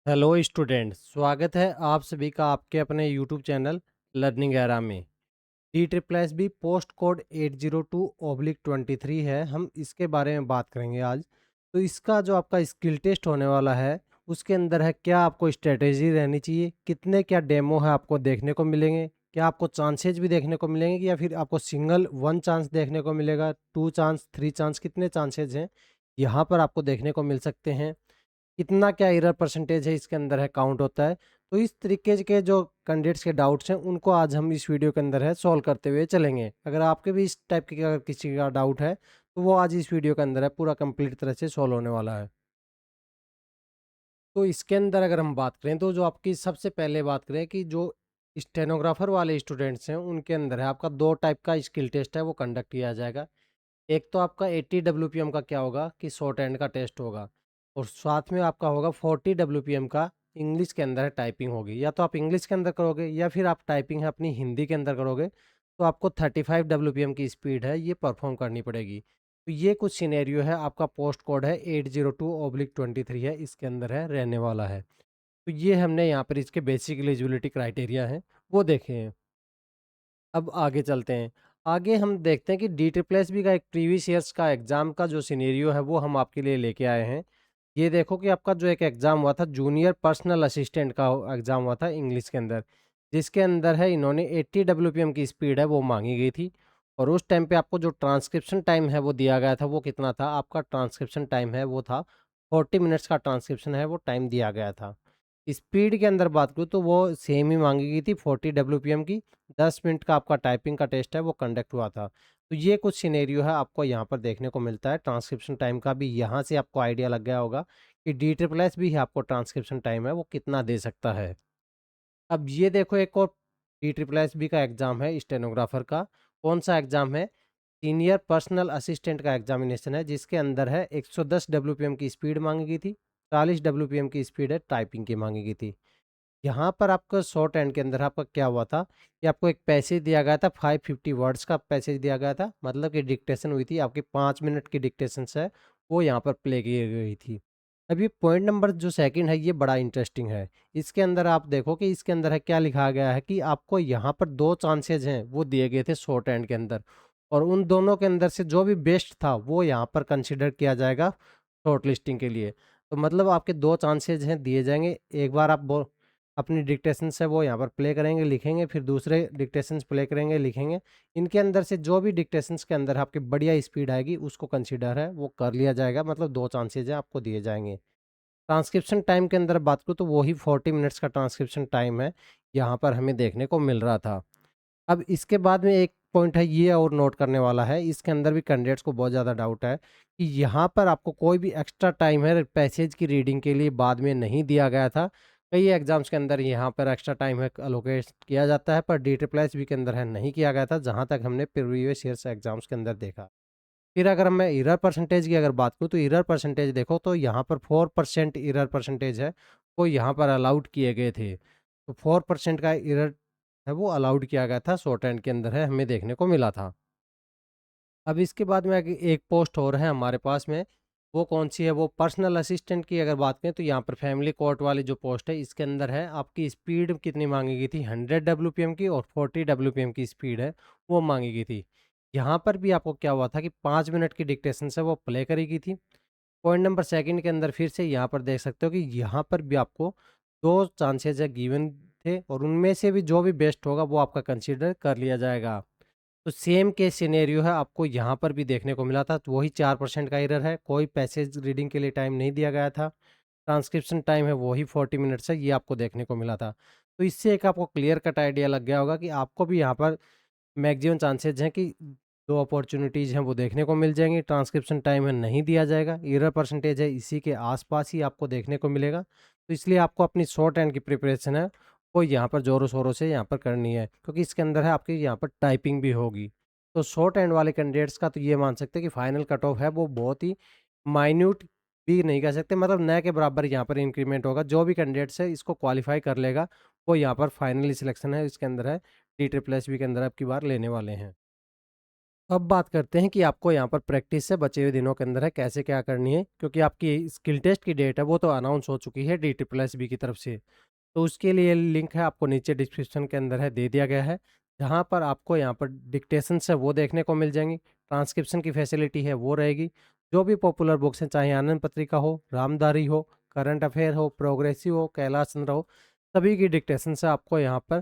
Hello student, स्वागत है आप सभी का आपके अपने यूट्यूब चैनल लर्निंग एरा में। D triple S B post code 802/23 है। हम इसके बारे में बात करेंगे आज। तो इसका जो आपका स्किल टेस्ट होने वाला है, उसके अंदर है क्या आपको स्ट्रेटेजी रहनी चाहिए, कितने क्या डेमो है आपको देखने को मिलेंगे, क्या आपको चांसेज भी देखने को मिलेंगे या फिर आपको सिंगल वन चांस देखने को मिलेगा, टू चांस, थ्री चांस, कितने चांसेज हैं यहाँ पर आपको देखने को मिल सकते हैं। कितना क्या एरर परसेंटेज है इसके अंदर है काउंट होता है। तो इस तरीके के जो कैंडिडेट्स के डाउट्स हैं उनको आज हम इस वीडियो के अंदर है सॉल्व करते हुए चलेंगे। अगर आपके भी इस टाइप के अगर किसी का डाउट है तो वो आज इस वीडियो के अंदर है पूरा कंप्लीट तरह से सॉल्व होने वाला है। तो इसके अंदर अगर हम बात करें तो जो आपकी सबसे पहले बात करें कि जो स्टेनोग्राफर वाले स्टूडेंट्स हैं उनके अंदर है आपका दो टाइप का स्किल टेस्ट है वो कंडक्ट किया जाएगा। एक तो आपका 80 डब्ल्यूपीएम का क्या होगा कि शॉर्ट हैंड का टेस्ट होगा, और साथ में आपका होगा 40 डब्ल्यूपीएम का इंग्लिश के अंदर टाइपिंग होगी। या तो आप इंग्लिश के अंदर करोगे या फिर आप टाइपिंग है अपनी हिंदी के अंदर करोगे, तो आपको 35 डब्ल्यूपीएम की स्पीड है ये परफॉर्म करनी पड़ेगी। तो ये कुछ सिनेरियो है, आपका पोस्ट कोड है 802/23 है, इसके अंदर है रहने वाला है। तो ये हमने यहाँ पर इसके बेसिक एलिजिबिलिटी क्राइटेरिया हैं वो देखे हैं। अब आगे चलते हैं। आगे हम देखते हैं कि डी ट्रिपल एस बी का एक प्रीवियस ईयर्स का एग्ज़ाम का जो सिनेरियो है वो हम आपके लिए लेके आए हैं। ये देखो कि आपका जो एक एग्ज़ाम हुआ था जूनियर पर्सनल असिस्टेंट का एग्ज़ाम हुआ था इंग्लिश के अंदर, जिसके अंदर है इन्होंने 80 डब्ल्यूपीएम की स्पीड है वो माँगी गई थी। और उस टाइम पे आपको जो ट्रांसक्रिप्शन टाइम है वो दिया गया था, वो कितना था? आपका ट्रांसक्रिप्शन टाइम है वो था 40 मिनट्स का ट्रांसक्रिप्शन है वो टाइम दिया गया था। स्पीड के अंदर बात करूँ तो वो सेम ही माँगी गई थी 40 डब्ल्यूपीएम की। 10 मिनट का आपका टाइपिंग का टेस्ट है वो कंडक्ट हुआ था। तो ये कुछ सिनेरियो है आपको यहाँ पर देखने को मिलता है। ट्रांसक्रिप्शन टाइम का भी यहाँ से आपको आइडिया लग गया होगा कि डी ट्रिपल एस भी है आपको ट्रांसक्रिप्शन टाइम है वो कितना दे सकता है। अब ये देखो एक और डी ट्रिपल एस बी का एग्ज़ाम है स्टेनोग्राफर का। कौन सा एग्ज़ाम है? सीनियर पर्सनल असिस्टेंट का एग्जामिनेशन है, जिसके अंदर है 110 डब्ल्यूपीएम की स्पीड मांगी गई थी, 40 डब्ल्यूपीएम की स्पीड है टाइपिंग की मांगी गई थी। यहाँ पर आपका शॉर्ट हैंड के अंदर आपका क्या हुआ था कि आपको एक पैसेज दिया गया था, 550 वर्ड्स का पैसेज दिया गया था, मतलब कि डिक्टेशन हुई थी आपकी 5 मिनट की डिक्टेशन है वो यहाँ पर प्ले की गई थी। अब ये पॉइंट नंबर जो सेकंड है ये बड़ा इंटरेस्टिंग है। इसके अंदर आप देखो कि इसके अंदर है क्या लिखा गया है कि आपको यहाँ पर दो चांसेज हैं वो दिए गए थे शॉर्ट हैंड के अंदर, और उन दोनों के अंदर से जो भी बेस्ट था वो यहाँ पर कंसिडर किया जाएगा शॉर्ट लिस्टिंग के लिए। तो मतलब आपके दो चांसेज हैं दिए जाएंगे। एक बार आप अपनी डिक्टेशंस है वो यहाँ पर प्ले करेंगे, लिखेंगे, फिर दूसरे डिक्टेशंस प्ले करेंगे, लिखेंगे। इनके अंदर से जो भी डिक्टेशंस के अंदर आपकी बढ़िया स्पीड आएगी उसको कंसीडर है वो कर लिया जाएगा, मतलब 2 चांसेज़ हैं आपको दिए जाएँगे। ट्रांसक्रिप्शन टाइम के अंदर बात करूँ तो वही 40 मिनट्स का ट्रांसक्रिप्शन टाइम है, यहाँ पर हमें देखने को मिल रहा था। अब इसके बाद में एक पॉइंट है ये और नोट करने वाला है, इसके अंदर भी कैंडिडेट्स को बहुत ज़्यादा डाउट है कि यहाँ पर आपको कोई भी एक्स्ट्रा टाइम है पैसेज की रीडिंग के लिए बाद में नहीं दिया गया था। कई एग्ज़ाम्स के अंदर यहाँ पर एक्स्ट्रा टाइम है एलोकेट किया जाता है, पर डी ट्रिपल एस बी के अंदर है नहीं किया गया था, जहाँ तक हमने प्रीवियस ईयर्स एग्ज़ाम्स के अंदर देखा। फिर अगर मैं एरर परसेंटेज की अगर बात करूँ तो एरर परसेंटेज देखो तो यहाँ पर 4% एरर परसेंटेज है, वो यहाँ पर अलाउड किए गए थे। तो 4% का एरर है वो अलाउड किया गया था, शॉर्ट हैंड के अंदर है हमें देखने को मिला था। अब इसके बाद में आगे एक पोस्ट और है हमारे पास में, वो कौन-सी है? वो पर्सनल असिस्टेंट की अगर बात करें तो यहाँ पर फैमिली कोर्ट वाली जो पोस्ट है इसके अंदर है आपकी स्पीड कितनी माँगी गई थी? 100 डब्ल्यूपीएम की और 40 डब्ल्यूपीएम की स्पीड है वो माँगी गई थी। यहाँ पर भी आपको क्या हुआ था कि 5 मिनट की डिक्टेशंस है वो प्ले करी गई थी। पॉइंट नंबर सेकंड के अंदर फिर से यहाँ पर देख सकते हो कि यहाँ पर भी आपको 2 चांसेस है गिवन थे, और उनमें से भी जो भी बेस्ट होगा वो आपका कंसीडर कर लिया जाएगा। तो सेम केस सिनेरियो है आपको यहाँ पर भी देखने को मिला था, तो वही 4% का एरर है, कोई पैसेज रीडिंग के लिए टाइम नहीं दिया गया था। ट्रांसक्रिप्शन टाइम है वही 40 मिनट्स है, ये आपको देखने को मिला था। तो इससे एक आपको क्लियर कट आइडिया लग गया होगा कि आपको भी यहाँ पर मैक्सिमम चांसेस हैं कि 2 अपॉर्च्युनिटीज़ हैं वो देखने को मिल जाएँगी। ट्रांसक्रिप्शन टाइम है नहीं दिया जाएगा, एरर परसेंटेज है इसी के आस-पास ही आपको देखने को मिलेगा। तो इसलिए आपको अपनी शॉर्ट हैंड की प्रिपरेशन है वो यहाँ पर ज़ोरों-शोरों से यहाँ पर करनी है, क्योंकि इसके अंदर है आपकी यहाँ पर टाइपिंग भी होगी। तो शॉर्ट हैंड वाले कैंडिडेट्स का तो ये मान सकते हैं कि फाइनल कट ऑफ है वो बहुत ही माइन्यूट भी नहीं कह सकते, मतलब न के बराबर यहाँ पर इंक्रीमेंट होगा। जो भी कैंडिडेट्स है इसको क्वालीफाई कर लेगा, वो यहाँ पर फाइनली सिलेक्शन है इसके अंदर है डी ट्रिपल एस बी के अंदर अब की बार लेने वाले हैं। अब बात करते हैं कि आपको यहाँ पर प्रैक्टिस से बचे हुए दिनों के अंदर है कैसे क्या करनी है, क्योंकि आपकी स्किल टेस्ट की डेट है वो तो अनाउंस हो चुकी है DSSB की तरफ से। तो उसके लिए लिंक है आपको नीचे डिस्क्रिप्शन के अंदर है दे दिया गया है, जहाँ पर आपको यहाँ पर डिक्टेशंस है वो देखने को मिल जाएँगी, ट्रांसक्रिप्शन की फैसिलिटी है वो रहेगी। जो भी पॉपुलर बुक्स हैं, चाहे आनंद पत्रिका हो, रामधारी हो, करंट अफेयर हो, प्रोग्रेसिव हो, कैलाश चंद्र हो, सभी की डिक्टेशंस आपको यहाँ पर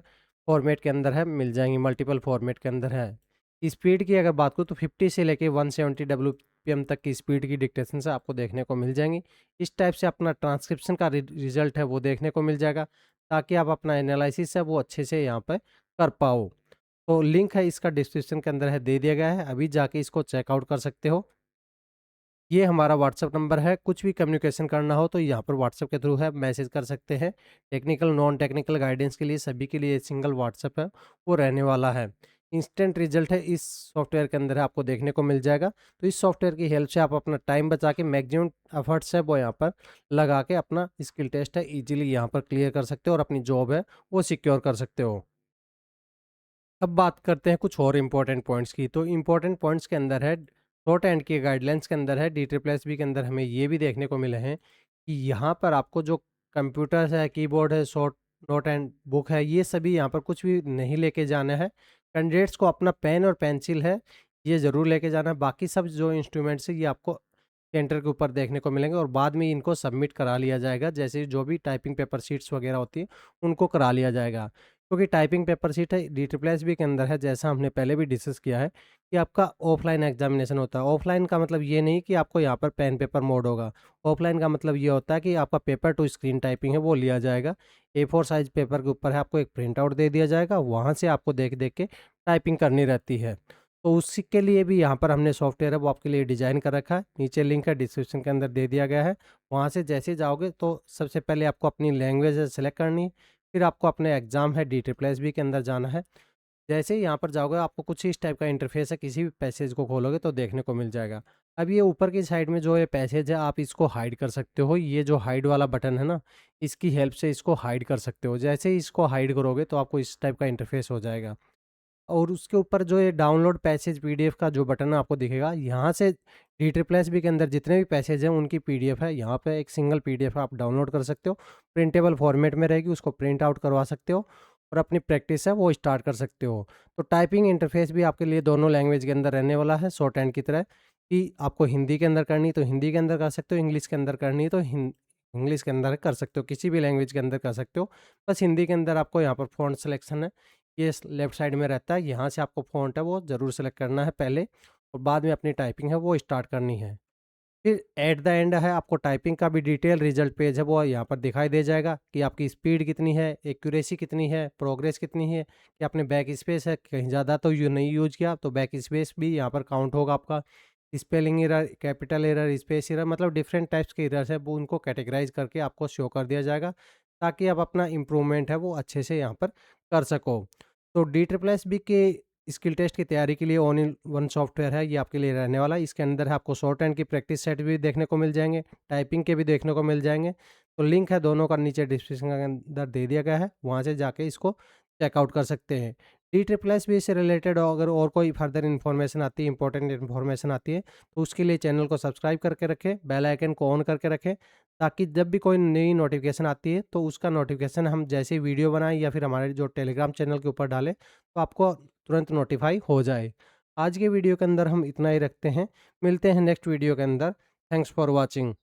फॉर्मेट के अंदर है मिल जाएँगी, मल्टीपल फॉर्मेट के अंदर है। स्पीड की अगर बात करूँ तो 50 से लेके 170 डब्ल्यूपीएम तक की स्पीड की डिक्टेशंस आपको देखने को मिल जाएँगी। इस टाइप से अपना ट्रांसक्रिप्शन का रिजल्ट है वो देखने को मिल जाएगा, ताकि आप अपना एनालिसिस है वो अच्छे से यहाँ पे कर पाओ। तो लिंक है इसका डिस्क्रिप्शन के अंदर है दे दिया गया है, अभी जाके इसको चेकआउट कर सकते हो। ये हमारा व्हाट्सएप नंबर है, कुछ भी कम्युनिकेशन करना हो तो यहाँ पर व्हाट्सएप के थ्रू है मैसेज कर सकते हैं। टेक्निकल, नॉन टेक्निकल गाइडेंस के लिए सभी के लिए सिंगल व्हाट्सएप है वो रहने वाला है। इंस्टेंट रिजल्ट है इस सॉफ्टवेयर के अंदर है आपको देखने को मिल जाएगा। तो इस सॉफ्टवेयर की हेल्प से आप अपना टाइम बचा के मैक्सिमम एफर्ट्स है वो यहाँ पर लगा के अपना स्किल टेस्ट है ईजिली यहाँ पर क्लियर कर सकते हो और अपनी जॉब है वो सिक्योर कर सकते हो। अब बात करते हैं कुछ और इम्पोर्टेंट पॉइंट्स की। तो इम्पोर्टेंट पॉइंट्स के अंदर है, शॉर्ट हैंड के गाइडलाइंस के अंदर है, DSSB के अंदर हमें ये भी देखने को मिले हैं कि यहाँ पर आपको जो कंप्यूटर्स है, कीबोर्ड है, शॉर्ट नोट एंड बुक है, ये सभी यहाँ पर कुछ भी नहीं लेके जाना है। कैंडिडेट्स को अपना पेन और पेंसिल है ये ज़रूर लेके जाना है। बाकी सब जो इंस्ट्रूमेंट्स है ये आपको सेंटर के ऊपर देखने को मिलेंगे और बाद में इनको सबमिट करा लिया जाएगा। जैसे जो भी टाइपिंग पेपर शीट्स वगैरह होती है उनको करा लिया जाएगा। क्योंकि टाइपिंग पेपर शीट है DSSB के अंदर है, जैसा हमने पहले भी डिस्कस किया है कि आपका ऑफलाइन एग्जामिनेशन होता है। ऑफलाइन का मतलब ये नहीं कि आपको यहाँ पर पेन पेपर मोड होगा। ऑफलाइन का मतलब ये होता है कि आपका पेपर टू स्क्रीन टाइपिंग है वो लिया जाएगा। A4 साइज पेपर के ऊपर है आपको एक प्रिंट आउट दे दिया जाएगा, वहाँ से आपको देख देख के टाइपिंग करनी रहती है। तो उसी के लिए भी यहाँ पर हमने सॉफ्टवेयर है वो आपके लिए डिज़ाइन कर रखा है। नीचे लिंक है डिस्क्रिप्शन के अंदर दे दिया गया है। वहाँ से जैसे ही जाओगे तो सबसे पहले आपको अपनी लैंग्वेज है सेलेक्ट करनी है। फिर आपको अपने एग्ज़ाम है DSSB के अंदर जाना है। जैसे ही यहाँ पर जाओगे आपको कुछ इस टाइप का इंटरफेस है, किसी भी पैसेज को खोलोगे तो देखने को मिल जाएगा। अब ये ऊपर की साइड में जो ये पैसेज है आप इसको हाइड कर सकते हो। ये जो हाइड वाला बटन है ना, इसकी हेल्प से इसको हाइड कर सकते हो। जैसे ही इसको हाइड करोगे तो आपको इस टाइप का इंटरफेस हो जाएगा। और उसके ऊपर जो ये डाउनलोड पैसेज पीडीएफ का जो बटन है आपको दिखेगा, यहाँ से DSSB के अंदर जितने भी पैसेज हैं उनकी पीडीएफ है, यहाँ पे एक सिंगल पीडीएफ आप डाउनलोड कर सकते हो। प्रिंटेबल फॉर्मेट में रहेगी, उसको प्रिंट आउट करवा सकते हो और अपनी प्रैक्टिस है वो स्टार्ट कर सकते हो। तो टाइपिंग इंटरफेस भी आपके लिए दोनों लैंग्वेज के अंदर रहने वाला है, शॉर्ट हैंड की तरह। कि आपको हिंदी के अंदर करनी है तो हिंदी के अंदर कर सकते हो, इंग्लिश के अंदर करनी है तो इंग्लिश के अंदर कर सकते हो, किसी भी लैंग्वेज के अंदर कर सकते हो। बस हिंदी के अंदर आपको यहाँ पर फ़ॉन्ट सिलेक्शन है, ये लेफ्ट साइड में रहता है, यहाँ से आपको फ़ॉन्ट है वो ज़रूर सेलेक्ट करना है पहले और बाद में अपनी टाइपिंग है वो स्टार्ट करनी है। फिर एट द एंड है आपको टाइपिंग का भी डिटेल रिजल्ट पेज है वो यहाँ पर दिखाई दे जाएगा कि आपकी स्पीड कितनी है, एक्यूरेसी कितनी है, प्रोग्रेस कितनी है, कि आपने बैक स्पेस है कहीं ज़्यादा तो यू नहीं यूज किया तो बैक स्पेस भी यहाँ पर काउंट होगा आपका। Spelling error, capital error, space error, मतलब डिफरेंट टाइप्स के एरर्स है वो उनको कैटेगराइज करके आपको शो कर दिया जाएगा, ताकि आप अपना इम्प्रूवमेंट है वो अच्छे से यहाँ पर कर सको। तो DSSB के स्किल टेस्ट की तैयारी के लिए ऑन इन वन सॉफ्टवेयर है ये आपके लिए रहने वाला है। इसके अंदर आपको शॉर्ट हैंड की प्रैक्टिस सेट भी देखने को मिल जाएंगे, टाइपिंग के भी देखने को मिल जाएंगे। तो लिंक है दोनों का नीचे डिस्क्रिप्शन के अंदर दे दिया गया है, वहाँ से जाके इसको चेकआउट कर सकते हैं। DSSB से रिलेटेड अगर और कोई फर्दर इन्फॉर्मेशन आती है, इंपॉर्टेंट इन्फॉर्मेशन आती है, तो उसके लिए चैनल को सब्सक्राइब करके रखें, बेल आइकन को ऑन करके रखें, ताकि जब भी कोई नई नोटिफिकेशन आती है तो उसका नोटिफिकेशन हम जैसे ही वीडियो बनाएं या फिर हमारे जो टेलीग्राम चैनल के ऊपर डालें तो आपको तुरंत नोटिफाई हो जाए। आज के वीडियो के अंदर हम इतना ही रखते हैं, मिलते हैं नेक्स्ट वीडियो के अंदर। Thanks for watching.